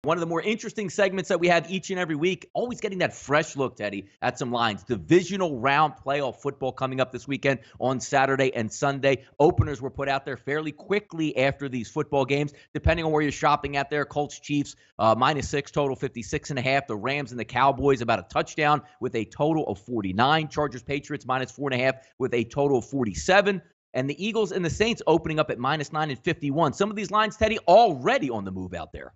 One of the more interesting segments that we have each and every week, always getting that fresh look, Teddy, at some lines. Divisional round playoff football coming up this weekend on Saturday and Sunday. Openers were put out there fairly quickly after these football games, depending on where you're shopping at there. Colts, Chiefs, -6 total, 56.5. The Rams and the Cowboys about a touchdown with a total of 49. Chargers, Patriots, -4.5 with a total of 47. And the Eagles and the Saints opening up at -9 and 51. Some of these lines, Teddy, already on the move out there.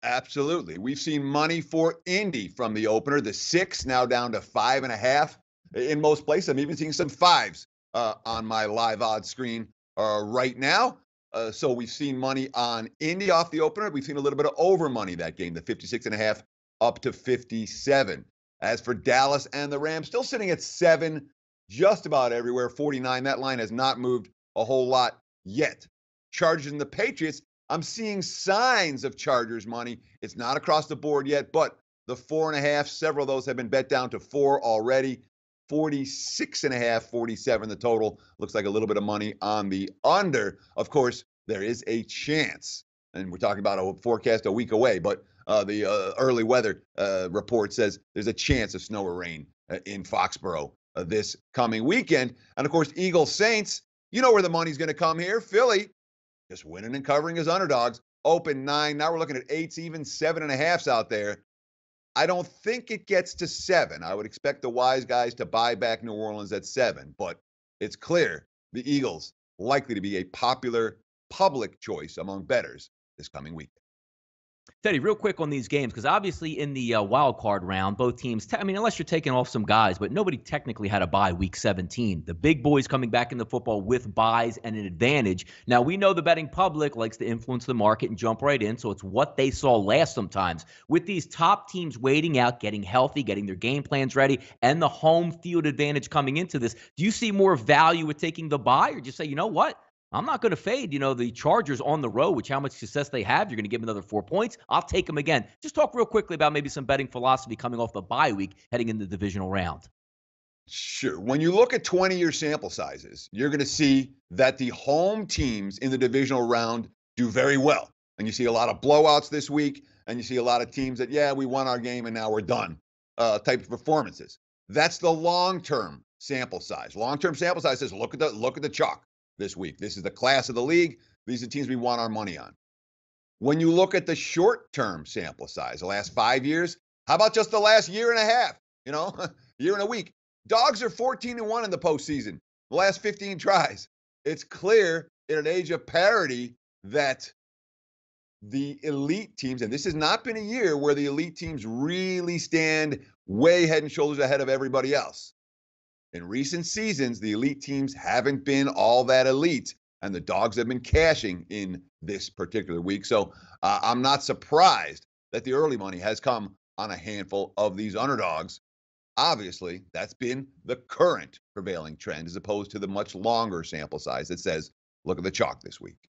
Absolutely. We've seen money for Indy from the opener, the 6 now down to 5.5 in most places. I'm even seeing some 5s on my live odds screen right now. So we've seen money on Indy off the opener. We've seen a little bit of over money that game, the 56.5 up to 57. As for Dallas and the Rams, still sitting at 7 just about everywhere, 49. That line has not moved a whole lot yet. Chargers and the Patriots, I'm seeing signs of Chargers money. It's not across the board yet, but the 4.5, several of those have been bet down to 4 already. 46.5, 47 the total. Looks like a little bit of money on the under. Of course, there is a chance, and we're talking about a forecast a week away, but the early weather report says there's a chance of snow or rain in Foxborough this coming weekend. And of course, Eagles Saints, you know where the money's going to come here. Philly just winning and covering as underdogs. Open 9. Now we're looking at 8s, even 7.5s out there. I don't think it gets to 7. I would expect the wise guys to buy back New Orleans at 7, but it's clear the Eagles likely to be a popular public choice among bettors this coming weekend. Teddy, real quick on these games, because obviously in the wild card round, both teams, unless you're taking off some guys, but nobody technically had a bye week 17. The big boys coming back into football with buys and an advantage. Now, we know the betting public likes to influence the market and jump right in, so it's what they saw last sometimes. With these top teams waiting out, getting healthy, getting their game plans ready, and the home field advantage coming into this, do you see more value with taking the bye, or just say, you know what? I'm not going to fade, the Chargers on the road, which how much success they have. You're going to give them another 4 points. I'll take them again. Just talk real quickly about maybe some betting philosophy coming off the bye week heading into the divisional round. Sure. When you look at 20-year sample sizes, you're going to see that the home teams in the divisional round do very well. And you see a lot of blowouts this week, and you see a lot of teams that, we won our game and now we're done type of performances. That's the long-term sample size. Long-term sample size says, look at the chalk this week. This is the class of the league. These are the teams we want our money on. When you look at the short-term sample size, the last 5 years, how about just the last year and a half? Year and a week. Dogs are 14-1 in the postseason. The last 15 tries. It's clear in an age of parity that the elite teams, and this has not been a year where the elite teams really stand way head and shoulders ahead of everybody else. In recent seasons, the elite teams haven't been all that elite, and the dogs have been cashing in this particular week. So I'm not surprised that the early money has come on a handful of these underdogs. Obviously, that's been the current prevailing trend as opposed to the much longer sample size that says, look at the chalk this week.